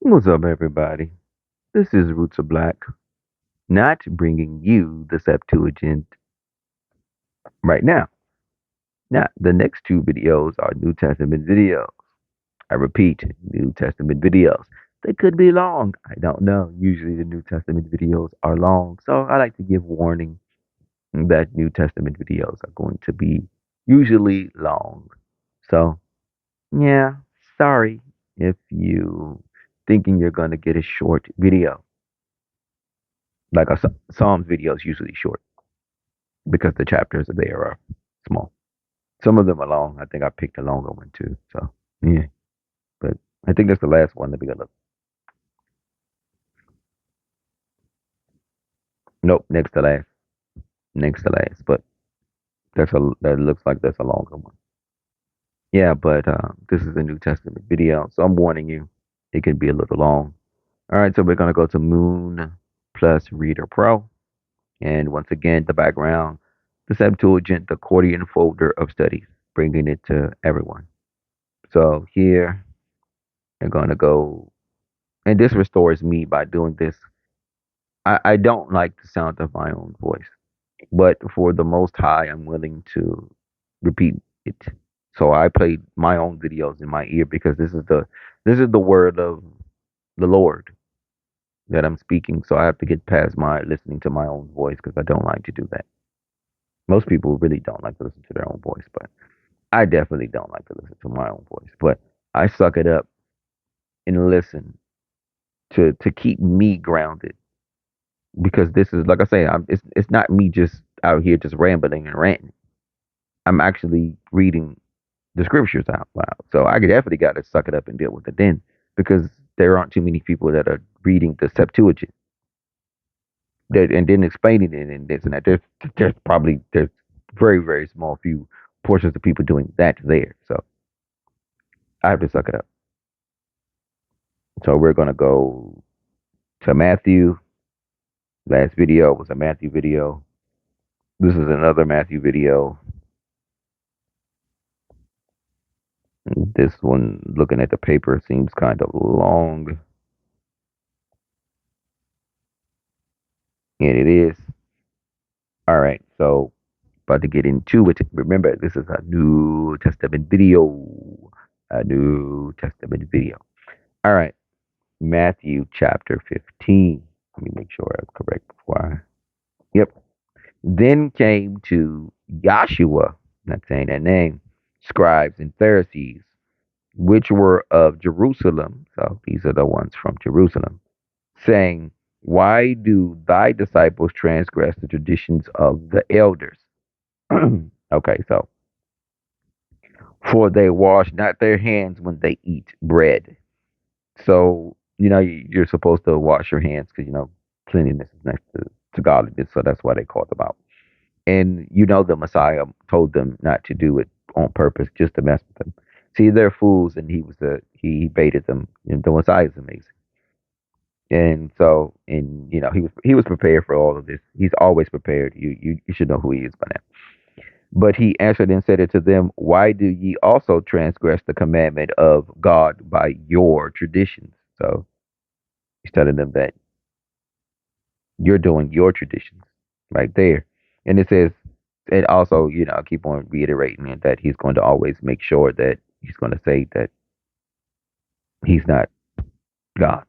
What's up, everybody? This is Roots of Black, not bringing you the Septuagint right now. Now, the next two videos are New Testament videos. I repeat, New Testament videos. They could be long. I don't know. Usually, the New Testament videos are long, so I like to give warning that New Testament videos are going to be usually long. So, yeah, sorry if you thinking you're going to get a short video. Like a Psalms video is usually short because the chapters there are small. Some of them are long. I think I picked a longer one too. So yeah, but I think that's the last one. Let me go look. Nope, next to last. Next to last. But that looks like that's a longer one. Yeah, but this is a New Testament video, so I'm warning you, it could be a little long. All right, so we're gonna go to Moon Plus Reader Pro, and once again, the background, the Septuagint, the accordion folder of studies, bringing it to everyone. So here, I'm gonna go, and this restores me by doing this. I don't like the sound of my own voice, but for the Most High, I'm willing to repeat it. So I played my own videos in my ear because this is the word of the Lord that I'm speaking. So I have to get past my listening to my own voice because I don't like to do that. Most people really don't like to listen to their own voice, but I definitely don't like to listen to my own voice. But I suck it up and listen to keep me grounded because this is like I say, it's not me just out here just rambling and ranting. I'm actually reading the scriptures out loud. So I definitely got to suck it up and deal with it then because there aren't too many people that are reading the Septuagint and then explaining it and this and that. There's very very small few portions of people doing that there. So I have to suck it up. So we're gonna go to Matthew. Last video was a Matthew video. This is another Matthew video. This one, looking at the paper, seems kind of long. And it is. All right, so about to get into it. Remember, this is a New Testament video. A New Testament video. All right, Matthew chapter 15. Let me make sure I'm correct before I. Yep. Then came to Joshua, not saying that name, scribes and Pharisees, which were of Jerusalem. So these are the ones from Jerusalem, saying, why do thy disciples transgress the traditions of the elders? Okay, so for they wash not their hands when they eat bread. So, you're supposed to wash your hands because, cleanliness is next to godliness. So that's why they called them out. And, the Messiah told them not to do it on purpose, just to mess with them. See, they're fools, and he baited them. And the Messiah is amazing. And so, and he was prepared for all of this. He's always prepared. You should know who he is by now. But he answered and said unto them, why do ye also transgress the commandment of God by your traditions? So he's telling them that you're doing your traditions right there. And it says, and also, keep on reiterating it, that he's going to always make sure that he's going to say that he's not God.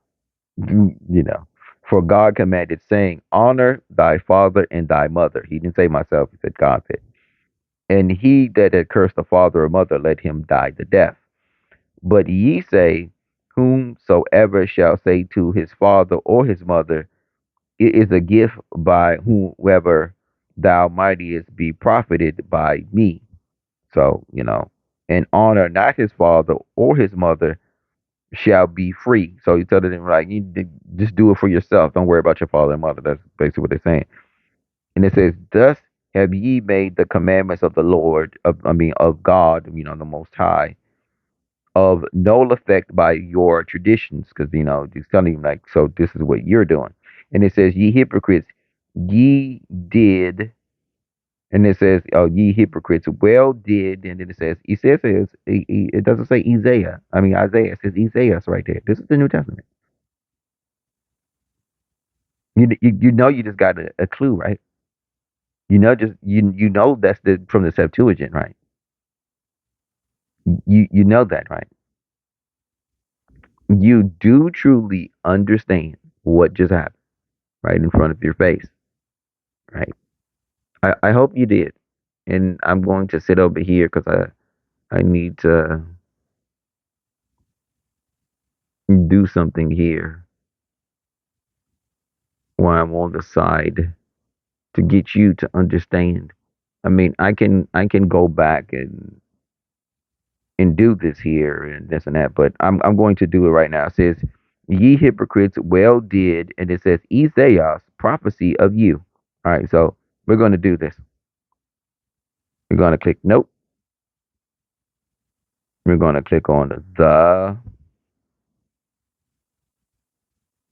You know, for God commanded, saying, honor thy father and thy mother. He didn't say myself, he said God said. And he that had cursed the father or mother, let him die the death. But ye say, whomsoever shall say to his father or his mother, it is a gift by whoever thou mightest be profited by me. So, and honor not his father or his mother shall be free. So he's telling them, like, just do it for yourself. Don't worry about your father and mother. That's basically what they're saying. And it says, thus have ye made the commandments of the Lord, of God, the Most High, of null effect by your traditions, because he's telling you, like, so this is what you're doing. And it says, ye hypocrites, ye did, and it says, oh, ye hypocrites, well did, and then it says, it doesn't say Isaiah. Isaiah, it says Isaiah right there. This is the New Testament. You know you just got a clue, right? You know just you know that's the from the Septuagint, right? You know that, right? You do truly understand what just happened right in front of your face, right? I hope you did. And I'm going to sit over here because I need to do something here while I'm on the side to get you to understand. I mean, I can go back and do this here and this and that, but I'm going to do it right now. It says, "Ye hypocrites, well did," and it says, "Isaiah's prophecy of you." All right, so we're going to do this. We're going to click nope. We're going to click on the.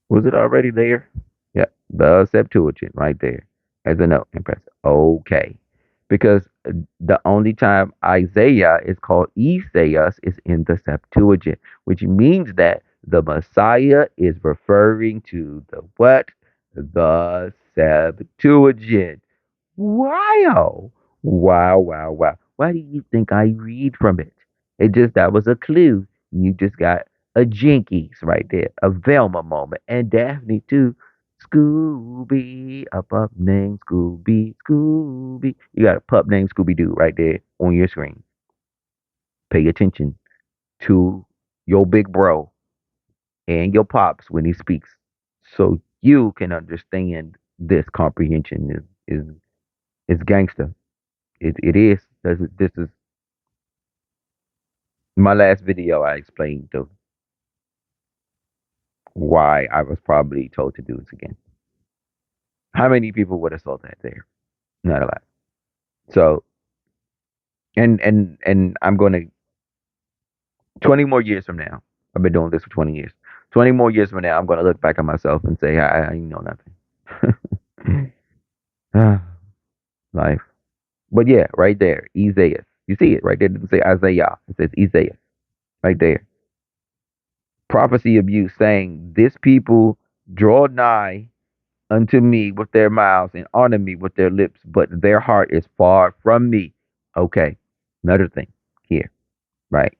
Was it already there? Yeah, the Septuagint right there as a note and press OK. Because the only time Isaiah is called Isaias is in the Septuagint, which means that the Messiah is referring to the what? The Septuagint. Wow. Wow, wow, wow. Why do you think I read from it? It just, that was a clue. You just got a Jinkies right there, a Velma moment. And Daphne too. Scooby, a pup named Scooby, Scooby. You got a pup named Scooby Doo right there on your screen. Pay attention to your big bro and your pops when he speaks so you can understand this comprehension is gangster. It is. This is my last video. I explained why I was probably told to do this again. How many people would have saw that there? Not a lot. So, and I'm going to 20 more years from now. I've been doing this for 20 years. 20 more years from now, I'm going to look back at myself and say I ain't know nothing. Life. But yeah, right there, Isaiah. You see it right there. It doesn't say Isaiah. It says Isaiah right there. Prophecy of you saying, "This people draw nigh unto me with their mouths and honor me with their lips, but their heart is far from me." Okay, another thing here, right?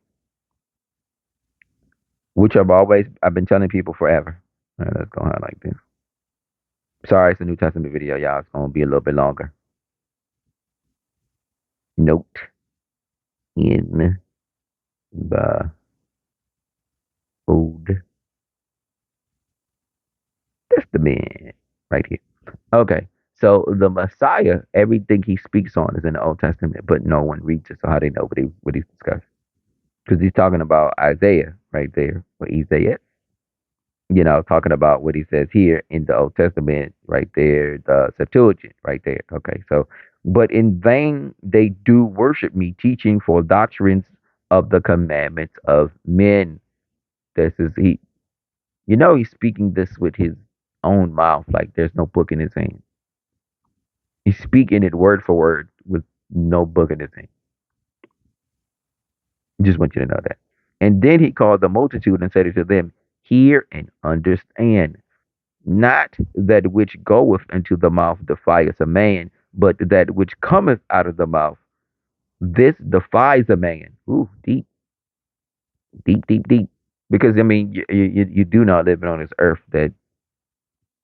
Which I've been telling people forever. All right, let's go ahead like this. Sorry, it's a New Testament video, y'all. It's gonna be a little bit longer. Note in the Old Testament, right here. Okay, so the Messiah, everything he speaks on is in the Old Testament, but no one reads it. So how do they know what he's discussing? Because he's talking about Isaiah right there, or Isaiah, talking about what he says here in the Old Testament right there, the Septuagint right there. Okay, so, but in vain they do worship me, teaching for doctrines of the commandments of men. This is he's speaking this with his own mouth, like there's no book in his hand. He's speaking it word for word with no book in his hand. Just want you to know that. And then he called the multitude and said to them, "Hear and understand. Not that which goeth into the mouth defieth a man, but that which cometh out of the mouth, this defies a man." Ooh, deep, deep, deep, deep. Because I mean, you do not live on this earth that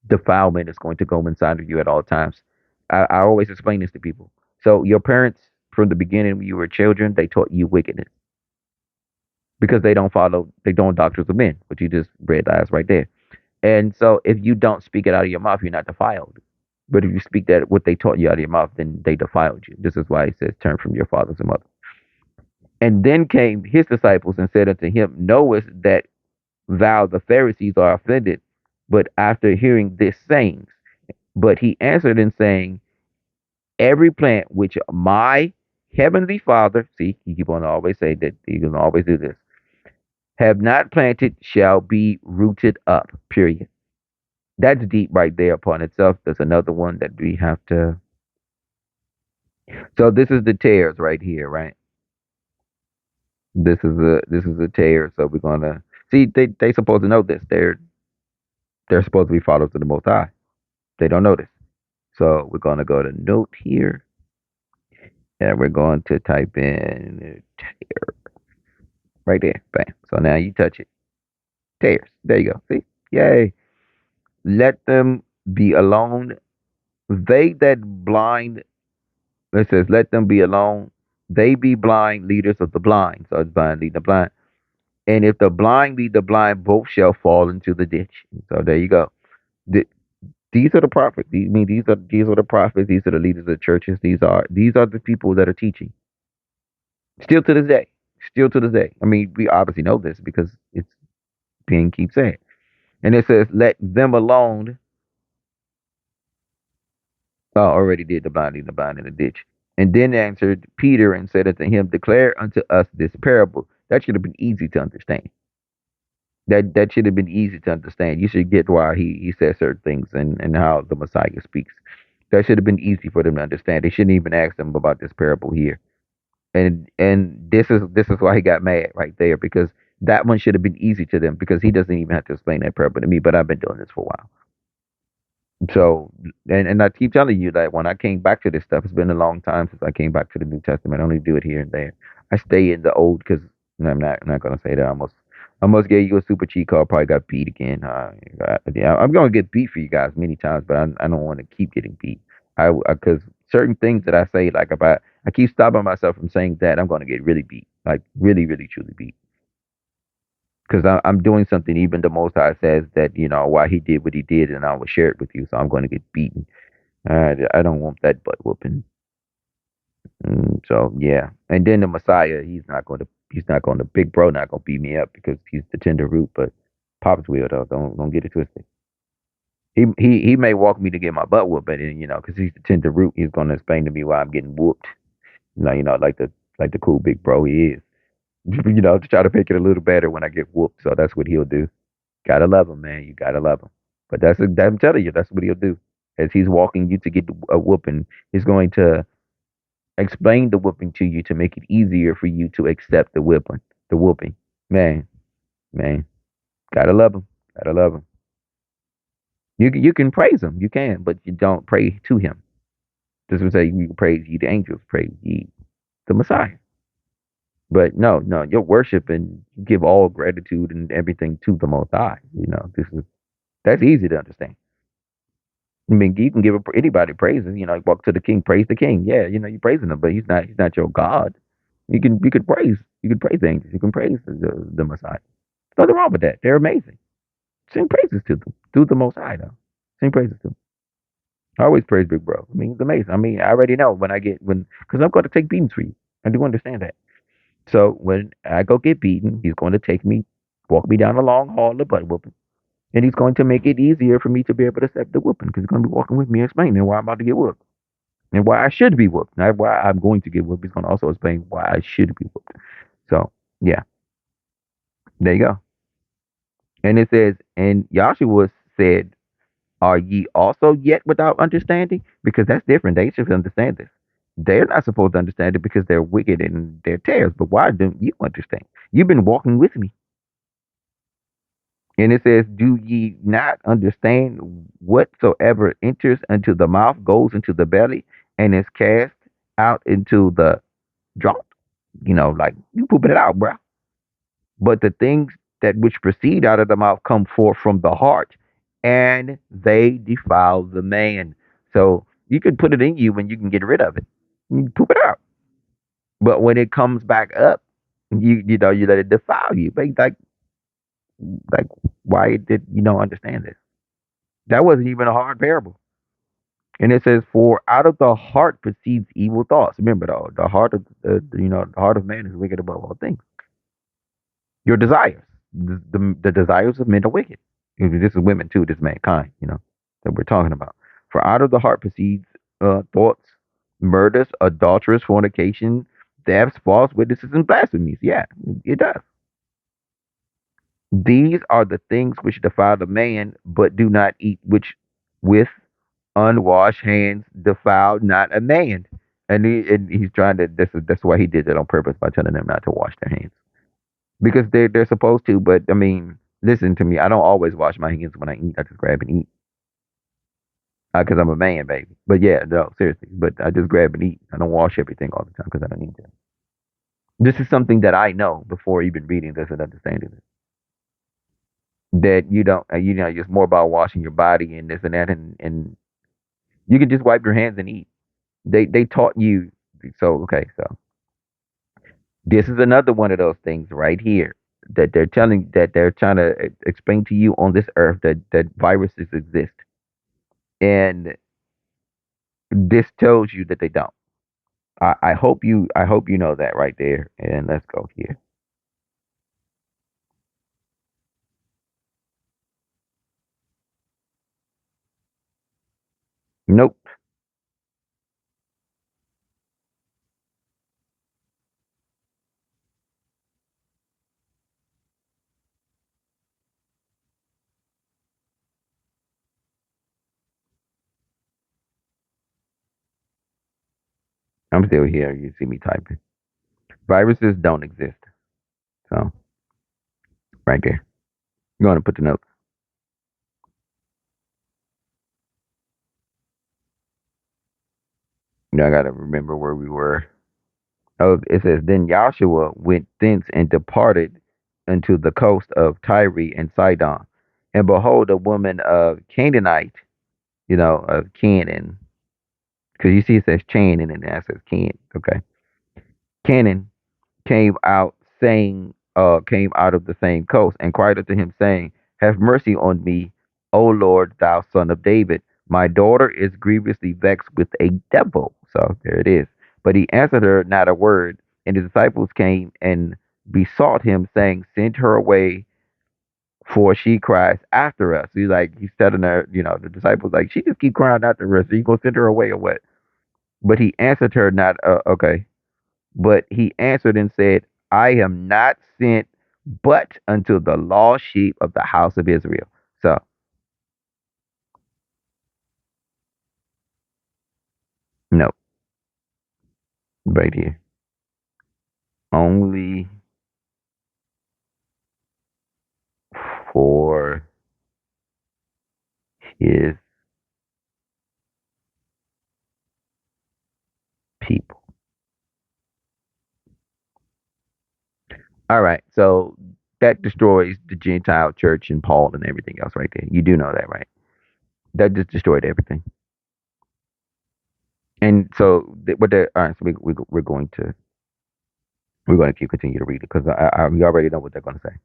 defilement is going to go inside of you at all times. I always explain this to people. So your parents, from the beginning, when you were children, they taught you wickedness because they don't doctrines of men, but you just read eyes right there. And so if you don't speak it out of your mouth, you're not defiled. But if you speak that what they taught you out of your mouth, then they defiled you. This is why he says, "Turn from your fathers and mothers." And then came his disciples and said unto him, "Knowest that thou the Pharisees are offended, but after hearing this sayings?" But he answered and saying, "Every plant which my heavenly Father," see, he keep on always say that he can always do this, "have not planted shall be rooted up." Period. That's deep right there upon itself. There's another one that we have to. So this is the tares right here, right? This is a tear. So we're gonna see they supposed to know this. They're supposed to be followers of the Most High. They don't notice. So we're going to go to note here, and we're going to type in right there. Bam. So now you touch it. Tears. There you go. See? Yay. Let them be alone. They that blind, it says, let them be alone. They be blind leaders of the blind. So it's blind leading the blind. And if the blind lead the blind, both shall fall into the ditch. So there you go. Th- These are the prophets. These are the prophets. These are the leaders of the churches. These are the people that are teaching. Still to this day. Still to this day. I mean, we obviously know this because it's being keep saying. And it says, let them alone. Oh, already did the blind in the ditch. And then answered Peter and said unto him, declare unto us this parable. That should have been easy to understand. That should have been easy to understand. You should get why he says certain things and how the Messiah speaks. That should have been easy for them to understand. They shouldn't even ask them about this parable here. And this is why he got mad right there, because that one should have been easy to them, because he doesn't even have to explain that parable to me. But I've been doing this for a while. So, and I keep telling you that when I came back to this stuff, it's been a long time since I came back to the New Testament. I only do it here and there. I stay in the old because I'm not gonna say that. I almost gave you a super cheat code. Probably got beat again. Yeah, I'm gonna get beat for you guys many times, but I don't want to keep getting beat. I because certain things that I say, like about, I keep stopping myself from saying that I'm gonna get really beat, like really, really, truly beat, because I'm doing something even the Most High says that, why he did what he did, and I will share it with you. So I'm going to get beaten. I don't want that butt whooping. So yeah, and then the Messiah, he's not going to big bro, not going to beat me up because he's the tender root. But Pops will though. Don't get it twisted. He may walk me to get my butt whooped, but then, because he's the tender root, he's going to explain to me why I'm getting whooped. Like the cool big bro he is. To try to make it a little better when I get whooped. So that's what he'll do. Gotta love him, man. You gotta love him. But I'm telling you, that's what he'll do. As he's walking you to get a whooping, he's going to explain the whooping to you to make it easier for you to accept the whipping, the whooping. Man, man, gotta love him. Gotta love him. You can praise him, you can, but you don't pray to him. This would say you praise ye the angels, praise ye the Messiah. But no, your worship and give all gratitude and everything to the Most High. That's easy to understand. I mean, you can give anybody praises. You walk to the king, praise the king. Yeah, you're praising him, but he's not your God. You can praise angels. You can praise the Messiah. There's nothing wrong with that. They're amazing. Sing praises to them. Do the Most High though. Sing praises to them. I always praise Big Bro. I mean, he's amazing. I mean, I already know because I'm going to take beatings for you. I do understand that. So when I go get beaten, he's going to walk me down a long hall of butt whooping. And he's going to make it easier for me to be able to accept the whooping, because he's going to be walking with me, explaining why I'm about to get whooped and why I should be whooped. Not why I'm going to get whooped. He's going to also explain why I should be whooped. So, yeah, there you go. And it says, and Yahshua said, are ye also yet without understanding? Because that's different. They should understand this. They're not supposed to understand it because they're wicked and they're tares. But why don't you understand? You've been walking with me. And it says, do ye not understand whatsoever enters into the mouth goes into the belly and is cast out into the draught? Like you pooping it out, bro. But the things that which proceed out of the mouth come forth from the heart, and they defile the man. So you can put it in you and you can get rid of it. You poop it out. But when it comes back up, you let it defile you. But like why did you don't understand this? That wasn't even a hard parable. And it says, "For out of the heart proceeds evil thoughts." Remember, though, the heart of man is wicked above all things. Your desires, the desires of men are wicked. This is women too. This is mankind, that we're talking about. For out of the heart proceeds thoughts, murders, adulterers, fornication, thefts, false witnesses, and blasphemies. Yeah, it does. These are the things which defile the man, but do not eat, which with unwashed hands defile not a man. And he's trying to. That's why he did that on purpose, by telling them not to wash their hands, because they're supposed to. But I mean, listen to me. I don't always wash my hands when I eat. I just grab and eat. Because I'm a man, baby. But yeah, no, seriously. But I just grab and eat. I don't wash everything all the time because I don't need to. This is something that I know before even reading this and understanding it. That you don't, it's more about washing your body and this and that, and you can just wipe your hands and eat. They taught you. So okay, so this is another one of those things right here that they're trying to explain to you on this earth that viruses exist, and this tells you that they don't. I hope you know that right there. And let's go here. Nope. I'm still here. You see me typing. Viruses don't exist. So right there. I'm going to put the notes. I got to remember where we were. Oh, it says, then Joshua went thence and departed unto the coast of Tyre and Sidon. And behold, a woman of Canaanite, of Canaan, because you see it says Chan and then it says Can. Okay. Canaan came out came out of the same coast and cried unto him, saying, have mercy on me, O Lord, thou son of David. My daughter is grievously vexed with a devil. So there it is. But he answered her not a word. And his disciples came and besought him, saying, send her away, for she cries after us. He's telling her, the disciples, like, she just keep crying after us. Are you going to send her away or what? But he answered her not, okay. But he answered and said, I am not sent but unto the lost sheep of the house of Israel. So, no, right here. Only for his people. All right. So that destroys the Gentile church and Paul and everything else right there. You do know that, right? That just destroyed everything. And so, all right, so we're going to keep continue to read it because we already know what they're going to say.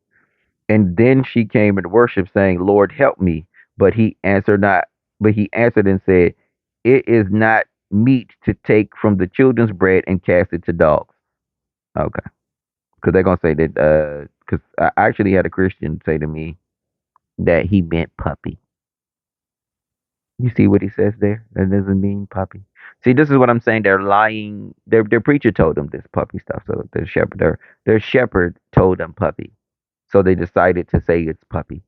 And then she came and worshiped, saying, Lord, help me. But he answered not, but he answered and said, it is not meet to take from the children's bread and cast it to dogs. Okay. Because they're going to say that, because I actually had a Christian say to me that he meant puppy. You see what he says there? That doesn't mean puppy. See, this is what I'm saying. They're lying. Their preacher told them this puppy stuff. So their shepherd told them puppy. So they decided to say it's puppy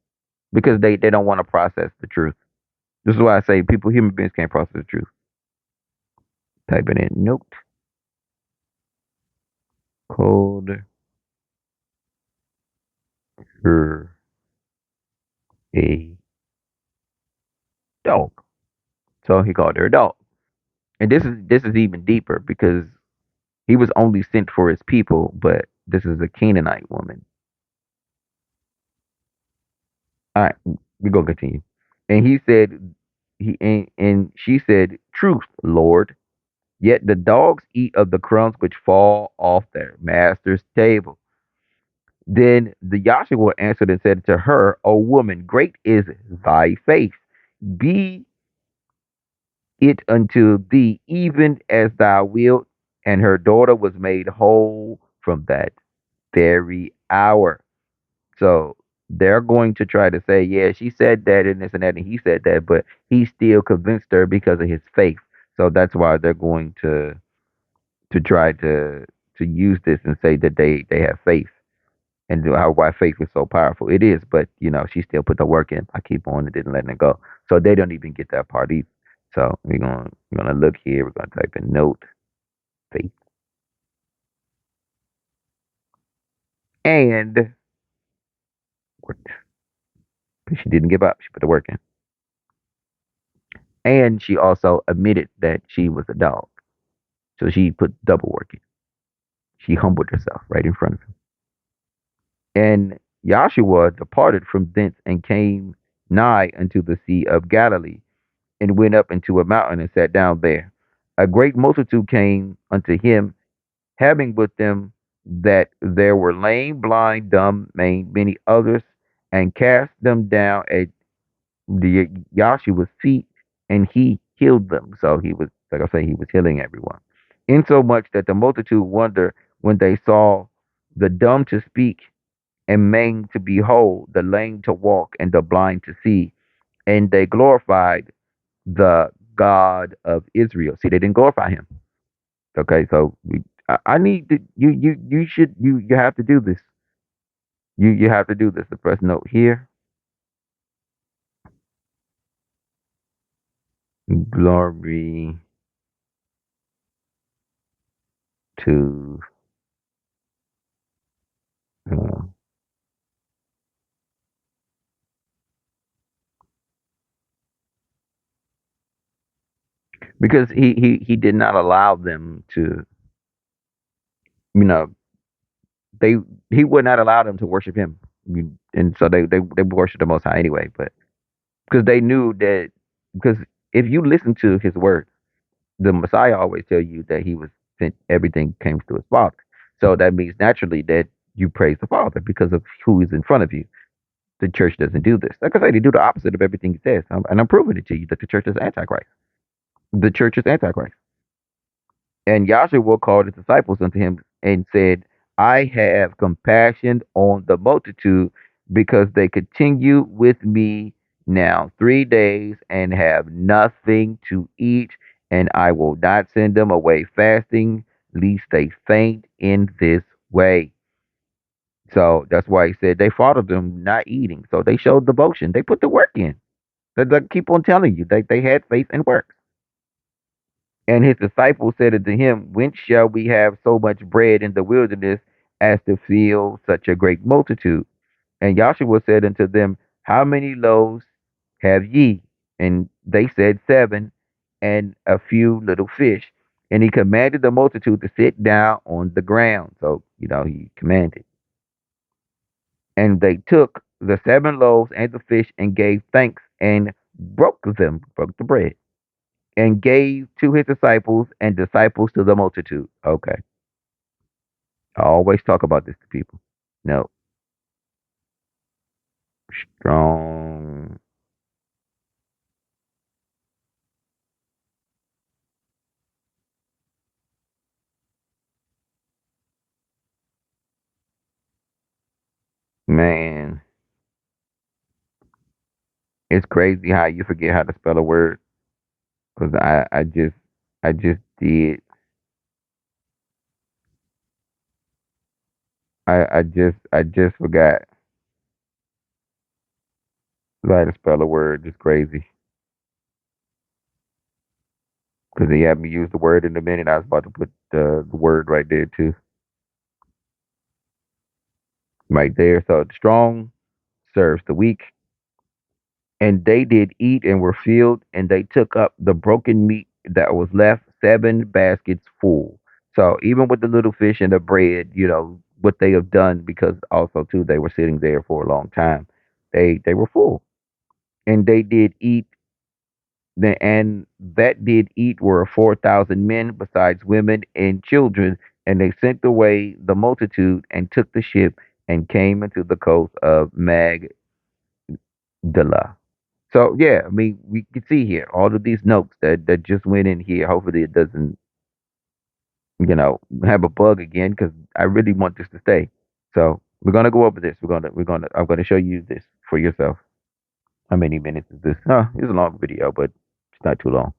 because they don't want to process the truth. This is why I say human beings can't process the truth. Type it in. Note called her a dog. So he called her a dog. And this is even deeper because he was only sent for his people, but this is a Canaanite woman. All right, we're gonna continue. And he said, and she said, truth, Lord. Yet the dogs eat of the crumbs which fall off their master's table. Then the Joshua answered and said to her, O woman, great is thy faith. Be it unto thee even as thou wilt. And her daughter was made whole from that very hour. So they're going to try to say, yeah, she said that and this and that, and he said that, but he still convinced her because of his faith. So that's why they're going to try to use this and say that they have faith and how why faith is so powerful. It is, but she still put the work in. I keep on and didn't let it go. So they don't even get that part either. So we're gonna look here. We're gonna type in note faith, and worked. She didn't give up. She put the work in. And she also admitted that she was a dog. So she put double work in. She humbled herself right in front of him. And Joshua departed from thence and came nigh unto the sea of Galilee, and went up into a mountain and sat down there. A great multitude came unto him, having with them that there were lame, blind, dumb, maimed, many others, and cast them down at the Yahshua's feet, and he healed them. So he was, like I say, he was healing everyone. Insomuch that the multitude wondered when they saw the dumb to speak, and maimed to behold, the lame to walk, and the blind to see, and they glorified the God of Israel. See, they didn't glorify him. Okay, so I need to, you should, you have to do this. You have to do this. The first note here, glory to uh, because he did not allow them to, you know, they he would not allow them to worship him. And so they worship the Most High anyway, but because they knew that, because if you listen to his word, the Messiah always tell you that he was sent, everything came through his Father. So that means naturally that you praise the Father because of who is in front of you. The church doesn't do this. Like I say, they do the opposite of everything he says. And I'm proving it to you that the church is antichrist. The church is antichrist. And Yahshua called his disciples unto him and said, I have compassion on the multitude, because they continue with me now 3 days and have nothing to eat, and I will not send them away fasting, lest they faint in this way. So that's why he said they followed them not eating. So they showed devotion. They put the work in. They keep on telling you they had faith and work. And his disciples said unto him, whence shall we have so much bread in the wilderness as to fill such a great multitude? And Joshua said unto them, how many loaves have ye? And they said, 7, and a few little fish. And he commanded the multitude to sit down on the ground. So, he commanded. And they took the 7 loaves and the fish, and gave thanks, and broke the bread, and gave to his disciples, and disciples to the multitude. Okay. I always talk about this to people. No, strong man. It's crazy how you forget how to spell a word. Cause I just did. I just forgot how to spell a word. Just crazy. Cause he had me use the word in a minute. I was about to put the word right there too. Right there. So the strong serves the weak. And they did eat and were filled, and they took up the broken meat that was left, 7 baskets full. So even with the little fish and the bread, what they have done, because also too they were sitting there for a long time, they were full. And they did eat, and that did eat were 4,000 men, besides women and children. And they sent away the multitude, and took the ship, and came into the coast of Magdala. So yeah, I mean, we can see here all of these notes that just went in here. Hopefully, it doesn't, have a bug again, because I really want this to stay. So we're gonna go over this. I'm gonna show you this for yourself. How many minutes is this? It's a long video, but it's not too long.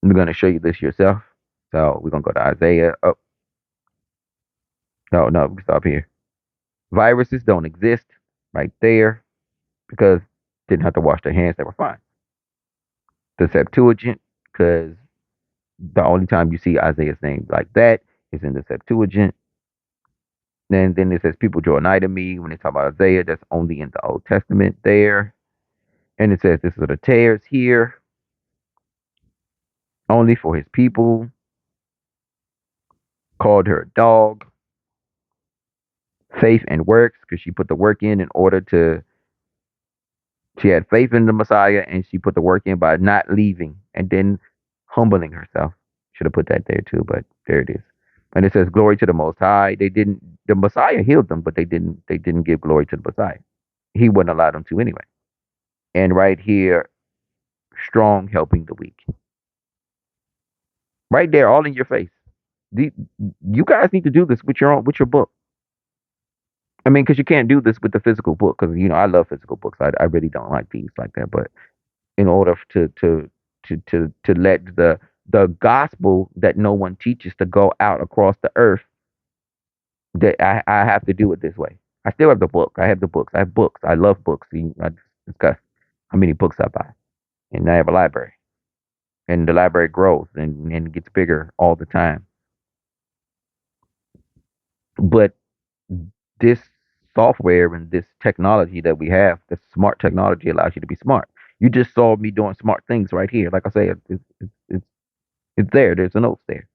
I'm gonna show you this yourself. So we're gonna go to Isaiah. Oh no, no, we stop here. Viruses don't exist right there, because didn't have to wash their hands. They were fine. The Septuagint, because the only time you see Isaiah's name like that is in the Septuagint. Then it says, people draw nigh to me. When they talk about Isaiah, that's only in the Old Testament there. And it says, this are the tares here. only for his people, called her a dog, faith and works, because she put the work in order to, she had faith in the Messiah and she put the work in by not leaving and then humbling herself. Should have put that there too, but there it is. And it says glory to the Most High. They didn't, the Messiah healed them, but they didn't give glory to the Messiah. He wouldn't allow them to anyway. And right here, strong helping the weak. Right there, all in your face. The, you guys need to do this with your own, with your book. I mean, because you can't do this with the physical book. Because I love physical books. I really don't like these like that. But in order to let the gospel that no one teaches to go out across the earth, that I have to do it this way. I still have the book. I have the books. I have books. I love books. I discuss how many books I buy, and I have a library, and the library grows and gets bigger all the time. But this software and this technology that we have, the smart technology allows you to be smart. You just saw me doing smart things right here. Like I say, it's there. There's the notes there.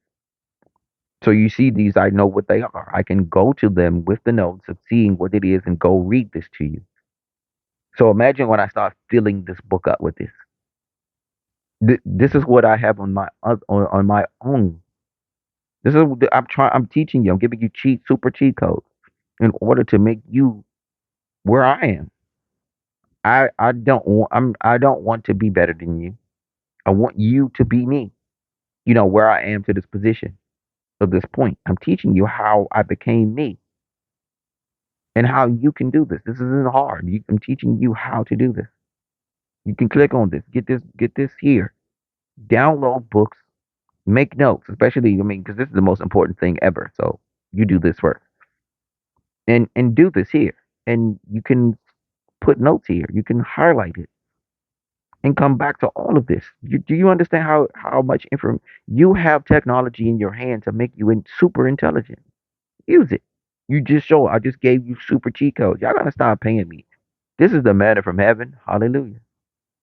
So you see these, I know what they are. I can go to them with the notes of seeing what it is and go read this to you. So imagine when I start filling this book up with this. This is what I have on my on my own. This is I'm trying. I'm teaching you. I'm giving you super cheat codes in order to make you where I am. I don't want to be better than you. I want you to be me. Where I am to this position of this point. I'm teaching you how I became me and how you can do this. This isn't hard. I'm teaching you how to do this. You can click on this. Get this here. Download books. Make notes, especially because this is the most important thing ever. So you do this first, and do this here, and you can put notes here. You can highlight it and come back to all of this. Do you understand how much information you have? Technology in your hand to make you super intelligent. Use it. You just show. I just gave you super cheat codes. Y'all gotta stop paying me. This is the matter from heaven. Hallelujah.